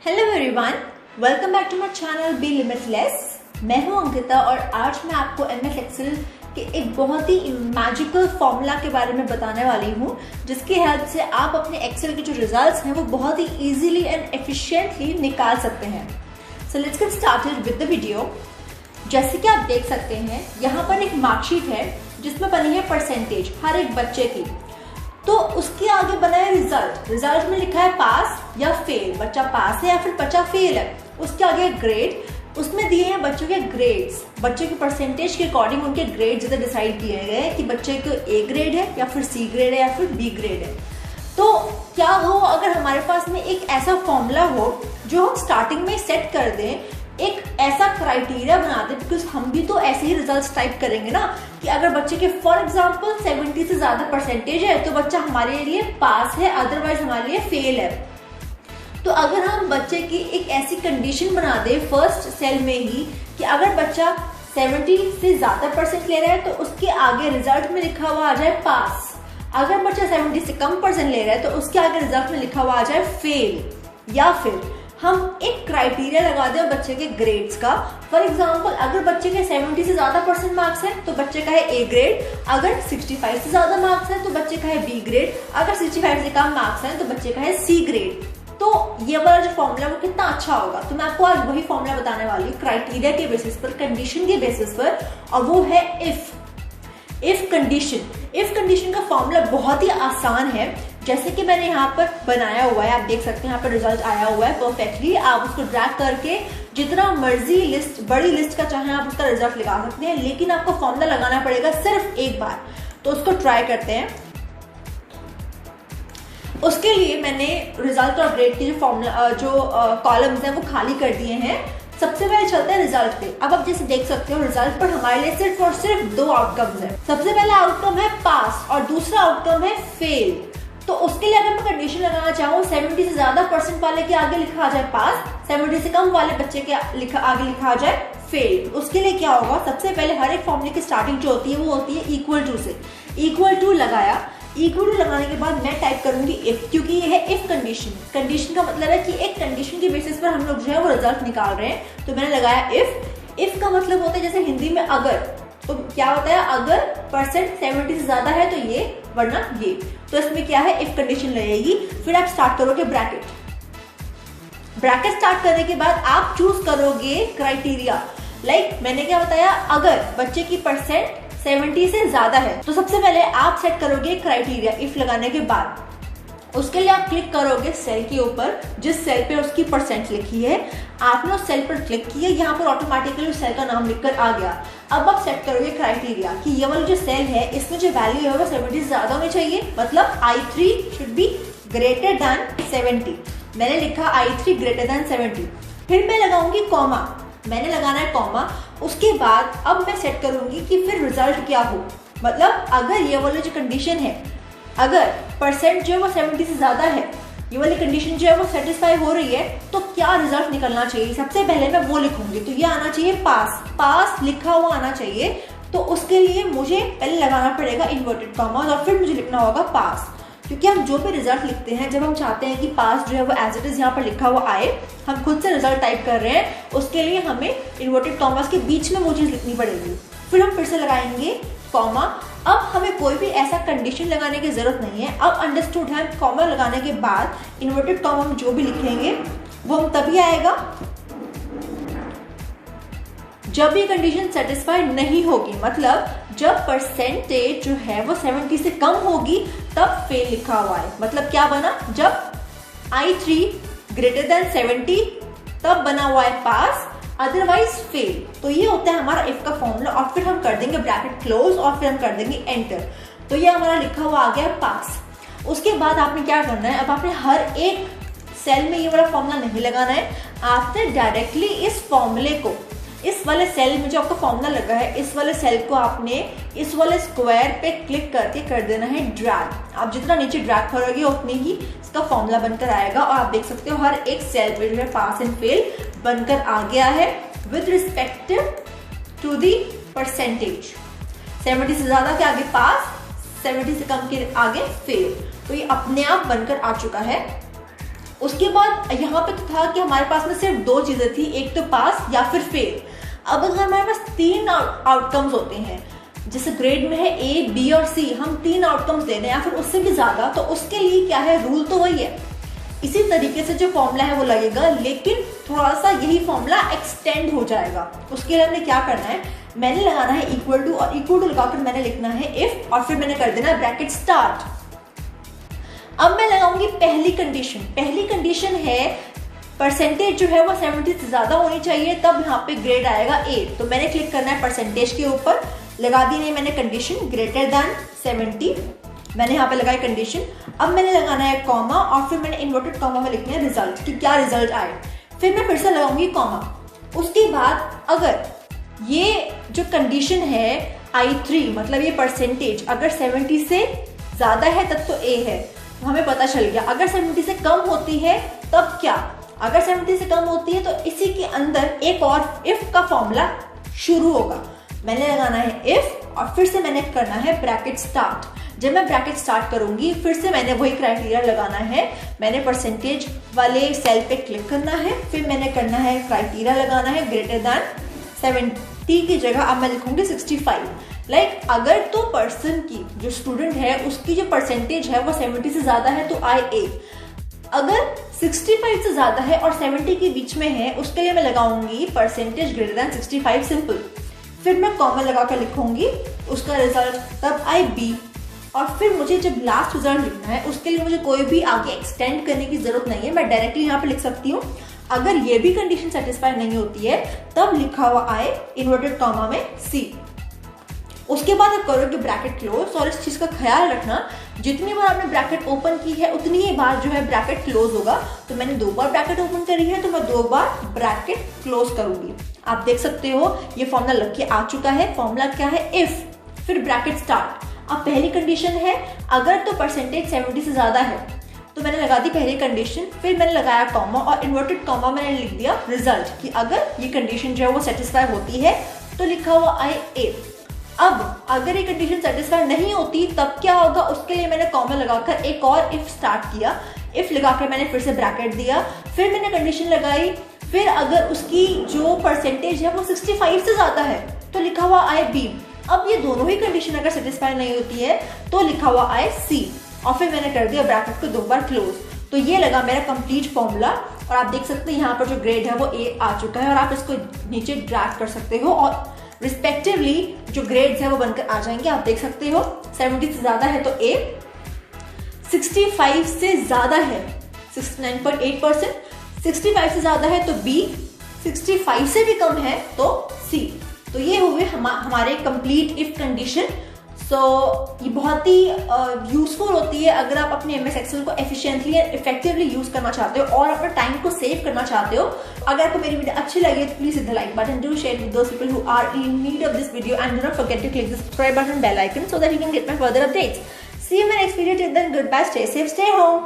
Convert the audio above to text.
Hello everyone, welcome back to my channel be limitless. मैं हूं अंकिता और आज मैं आपको एमएस एक्सेल के एक बहुत ही मैजिकल फॉर्मूला के बारे में बताने वाली हूं, जिसकी हेल्प से आप अपने एक्सेल के जो रिजल्ट्स हैं वो बहुत ही इजीली एंड एफिशिएंटली निकाल सकते हैं। So let's get started with the video. जैसे कि आप देख सकते हैं, यहाँ पर एक मार्कशीट है जिसमें बनी है परसेंटेज हर एक बच्चे की। तो उसके आगे बना है रिजल्ट में लिखा है पास या फेल, बच्चा पास है या फिर बच्चा फेल है। उसके आगे ग्रेड, उसमें दिए हैं बच्चों के ग्रेड्स, बच्चे के परसेंटेज के अकॉर्डिंग उनके ग्रेड्स डिसाइड किए गए हैं कि बच्चे को ए ग्रेड है या फिर सी ग्रेड है या फिर बी ग्रेड है। तो क्या हो अगर हमारे पास में एक ऐसा फॉर्मूला हो जो हम स्टार्टिंग में सेट कर दें, एक ऐसा क्राइटेरिया बना दे, बिकॉज हम भी तो ऐसे ही रिजल्ट्स टाइप करेंगे ना कि अगर बच्चे के फॉर एग्जांपल 70 से ज्यादा परसेंटेज है तो बच्चा हमारे लिए पास है, अदरवाइज हमारे लिए फेल है। तो अगर हम बच्चे की एक ऐसी कंडीशन बना दे फर्स्ट सेल में ही कि अगर बच्चा 70 से ज्यादा परसेंट ले रहा है तो उसके आगे रिजल्ट में लिखा हुआ आ जाए पास, अगर बच्चा 70 से कम परसेंट ले रहा है तो उसके आगे रिजल्ट में लिखा हुआ आ जाए फेल। या फिर हम एक क्राइटेरिया लगा दें बच्चे के ग्रेड्स का। फॉर एग्जांपल अगर बच्चे के 70 से ज्यादा परसेंट मार्क्स है तो बच्चे का है ए ग्रेड, अगर 65 से ज्यादा मार्क्स है तो बच्चे का है बी ग्रेड, अगर 65 से कम मार्क्स है तो बच्चे का है सी ग्रेड। तो ये वाला जो फॉर्मूला वो कितना अच्छा होगा, तो मैं आपको आज वही फॉर्मूला बताने वाली हूँ क्राइटेरिया के बेसिस पर, कंडीशन के बेसिस पर, और वो है इफ कंडीशन का फॉर्मूला बहुत ही आसान है। जैसे कि मैंने यहाँ पर बनाया हुआ है, आप देख सकते हैं यहाँ पर रिजल्ट आया हुआ है परफेक्टली। आप उसको ड्रैग करके जितना मर्जी लिस्ट, बड़ी लिस्ट का चाहे आप उसका रिजल्ट लगा सकते हैं, लेकिन आपको फॉर्मूला लगाना पड़ेगा सिर्फ एक बार। तो उसको ट्राई करते हैं। उसके लिए मैंने रिजल्ट और ग्रेड के जो फॉर्मूला कॉलम्स हैं वो खाली कर दिए हैं। सबसे पहले चलते हैं रिजल्ट पे। अब आप जैसे देख सकते हो रिजल्ट पर हमारे लिए सिर्फ और सिर्फ दो आउटकम्स हैं। सबसे पहला आउटकम है पास और दूसरा आउटकम है फेल। तो उसके लिए अगर मैं कंडीशन लगाना चाहूँ 70 से ज्यादा परसेंट वाले के आगे लिखा आ जाए पास, 70 से कम वाले बच्चे के आगे लिखा आ जाए फेल। उसके लिए क्या होगा, सबसे पहले हर एक फॉर्मूले की स्टार्टिंग जो होती है वो होती है इक्वल टू से। इक्वल टू लगाया, इक्वल टू लगाने के बाद मैं टाइप करूंगी इफ, क्योंकि ये है इफ कंडीशन। कंडीशन का मतलब है कि एक कंडीशन के बेसिस पर हम लोग जो है वो रिजल्ट निकाल रहे हैं। तो मैंने लगाया इफ का मतलब होता है जैसे हिंदी में अगर, तो क्या होता है अगर परसेंट 70 से ज्यादा है तो ये, वरना ये। तो इसमें क्या है इफ कंडीशन लगेगी। फिर आप स्टार्ट करोगे ब्रैकेट स्टार्ट करने के बाद आप चूज करोगे क्राइटेरिया। लाइक मैंने क्या बताया, अगर बच्चे की परसेंट 70 से ज्यादा है तो सबसे पहले आप सेट करोगे क्राइटेरिया इफ लगाने के बाद। उसके लिए आप क्लिक करोगे सेल के ऊपर जिस सेल पे उसकी परसेंट लिखी है। आपने उस सेल पर क्लिक किया, यहाँ पर ऑटोमेटिकली उस सेल का नाम लिखकर आ गया। अब आप सेट करोगे क्राइटेरिया कि ये वाला जो सेल है इसमें जो वैल्यू है वो 70 से ज्यादा होनी चाहिए, मतलब I3 should be greater than 70। मैंने लिखा I3 ग्रेटर देन 70। फिर मैं लगाऊंगी कॉमा, मैंने लगाना है कॉमा। उसके बाद अब मैं सेट करूंगी कि फिर रिजल्ट क्या हो, मतलब अगर ये वाली जो कंडीशन है, अगर परसेंट जो है वो 70 से ज्यादा है, ये वाली कंडीशन जो है वो सेटिस्फाई हो रही है, तो क्या रिजल्ट निकलना चाहिए, सबसे पहले मैं वो लिखूंगी। तो ये आना चाहिए पास लिखा हुआ आना चाहिए। तो उसके लिए मुझे पहले लगाना पड़ेगा इन्वर्टेड कॉमा और फिर मुझे लिखना होगा पास, क्योंकि हम जो भी रिजल्ट लिखते हैं, जब हम चाहते हैं कि पास जो है वो एज इट इज यहाँ पर लिखा हुआ आए, हम खुद से रिजल्ट टाइप कर रहे हैं, उसके लिए हमें इन्वर्टेड कॉमास के बीच में वो चीज लिखनी पड़ेगी। फिर हम फिर से लगाएंगे कॉमा। अब हमें कोई भी ऐसा कंडीशन लगाने की जरूरत नहीं है। अब अंडरस्टूड है, कॉमा लगाने के बाद इन्वर्टेड कॉमा में जो भी लिखेंगे वो हम तभी आएगा जब ये कंडीशन सेटिस्फाई नहीं होगी, मतलब जब परसेंटेज जो है वो 70 से कम होगी तब फेल लिखा हुआ है। मतलब क्या बना, जब I3 ग्रेटर देन 70 तब बना हुआ है पास, अदरवाइज फेल। तो ये होता है हमारा इफ का फॉर्मूला। और फिर हम कर देंगे ब्रैकेट क्लोज और फिर हम कर देंगे एंटर। तो ये हमारा लिखा हुआ आ गया पास। उसके बाद आपने क्या करना है, अब आपने हर एक सेल में ये वाला फॉर्मूला नहीं लगाना है। आपने डायरेक्टली इस फॉर्मूले को, इस वाले सेल में जो आपका फॉर्मूला लगा है, इस वाले सेल को आपने इस वाले स्क्वायर पे क्लिक करके कर देना है ड्रैग। आप जितना नीचे ड्रैग करोगे उतनी ही इसका फॉर्मूला बनकर आएगा। और आप देख सकते हो हर एक सेल पे जो है पास एंड फेल बनकर आ गया है with respect to the percentage. 70 से ज्यादा के आगे पास, 70 से कम के आगे फेल। तो ये अपने आप बनकर आ चुका है। उसके बाद यहाँ पे तो था कि हमारे पास में सिर्फ 2 चीजें थी, एक तो पास या फिर फेल। अब अगर हमारे पास 3 आउटकम्स होते हैं, जैसे ग्रेड में है A, B और C, हम 3 आउटकम्स ले रहे हैं या फिर उससे भी ज्यादा, तो उसके लिए क्या है, रूल तो वही है। इसी तरीके से जो फॉर्मूला है वो लगेगा, लेकिन थोड़ा सा यही फॉर्मूला एक्सटेंड हो जाएगा। उसके लिए हमने क्या करना है, मैंने लगाना है इक्वल टू, और इक्वल टू लगाकर मैंने लिखना है इफ, और फिर मैंने कर देना ब्रैकेट स्टार्ट। अब मैं लगाऊंगी पहली कंडीशन। पहली कंडीशन है परसेंटेज जो है वो 70 से ज्यादा होनी चाहिए, तब यहाँ पे ग्रेड आएगा A। तो मैंने क्लिक करना है परसेंटेज के ऊपर, लगा दी नहीं मैंने कंडीशन ग्रेटर देन 70, मैंने यहाँ पे लगाई कंडीशन। अब मैंने लगाना है कॉमा, और फिर मैंने इन्वर्टेड कॉमा में लिखना है रिजल्ट, कि क्या रिजल्ट आए। फिर मैं फिर से लगाऊंगी कॉमा। उसके बाद अगर ये जो कंडीशन है I3, मतलब ये परसेंटेज अगर 70 से ज्यादा है तब तो A है, तो हमें पता चल गया। अगर 70 से कम होती है तब क्या, अगर 70 से कम होती है तो इसी के अंदर एक और इफ का फॉर्मूला शुरू होगा। मैंने लगाना है इफ, और फिर से मैंने करना है ब्रैकेट स्टार्ट। जब मैं ब्रैकेट स्टार्ट करूंगी फिर से मैंने वही क्राइटेरिया लगाना है, मैंने परसेंटेज वाले सेल पे क्लिक करना है, फिर मैंने करना है क्राइटेरिया लगाना है ग्रेटर देन 70 की जगह अब मैं लिखूंगी 65। लाइक अगर तो पर्सन की जो स्टूडेंट है उसकी जो परसेंटेज है वो 70 से ज्यादा है तो IA, अगर 65 से ज्यादा है और 70 के बीच में है उसके लिए मैं लगाऊंगी परसेंटेज ग्रेटर देन 65 सिंपल। फिर मैं कॉमा लगाकर लिखूंगी उसका रिजल्ट, तब IB। और फिर मुझे जब लास्ट रिजल्ट लिखना है उसके लिए मुझे कोई भी आगे एक्सटेंड करने की जरूरत नहीं है, मैं डायरेक्टली यहाँ पे लिख सकती हूँ। अगर ये भी कंडीशन सेटिस्फाई नहीं होती है तब लिखा हुआ आए इन्वर्टेड कॉमा में C। उसके बाद आप करोगे ब्रैकेट क्लोज, और इस चीज का ख्याल रखना जितनी बार आपने ब्रैकेट ओपन की है उतनी ही बार जो है ब्रैकेट क्लोज होगा। तो मैंने 2 बार ब्रैकेट ओपन करी है तो मैं 2 बार ब्रैकेट क्लोज करूंगी। आप देख सकते हो ये फॉर्मूला लग के आ चुका है। फॉर्मूला क्या है, इफ, फिर ब्रैकेट स्टार्ट। अब पहली कंडीशन है अगर तो परसेंटेज 70 से ज्यादा है, तो मैंने लगा दी पहली कंडीशन, फिर मैंने लगाया कॉमा और इन्वर्टेड कॉमा मैंने लिख दिया रिजल्ट, कि अगर ये कंडीशन जो है वो सेटिस्फाई होती है तो लिखा हुआ IA। अब अगर ये कंडीशन सेटिस्फाई नहीं होती तब क्या होगा, उसके लिए मैंने कॉमा लगाकर एक और इफ स्टार्ट किया। इफ लगाकर मैंने फिर से ब्रैकेट दिया, फिर मैंने कंडीशन लगाई, फिर अगर उसकी जो परसेंटेज है वो 65 से ज्यादा है तो लिखा हुआ IB। अब ये दोनों ही कंडीशन अगर सेटिस्फाई नहीं होती है तो लिखा हुआ IC, और फिर मैंने कर दिया ब्रैकेट को 2 बार क्लोज। तो ये लगा मेरा कंप्लीट फॉर्मूला, और आप देख सकते हैं यहाँ पर जो ग्रेड है वो A आ चुका है, और आप इसको नीचे ड्रैग कर सकते हो और रिस्पेक्टिवली जो ग्रेड्स है वो बनकर आ जाएंगे। आप देख सकते हो 70 से ज्यादा है तो A, 65 से ज्यादा है 69.8%, 65 से ज्यादा है तो B, 65 से भी कम है तो C। तो ये हुए हमारे कंप्लीट इफ कंडीशन। सो ये बहुत ही यूजफुल होती है अगर आप अपने MS एक्सेल को एफिशिएंटली एंड इफेक्टिवली यूज करना चाहते हो और अपने टाइम को सेव करना चाहते हो। अगर आपको मेरी वीडियो अच्छी लगी तो please hit the like button, do share with those people who are in need of this video, and do not forget to click the subscribe button, bell icon, so that you can get my further updates. See you in my next video. Till then, goodbye, stay safe, stay home.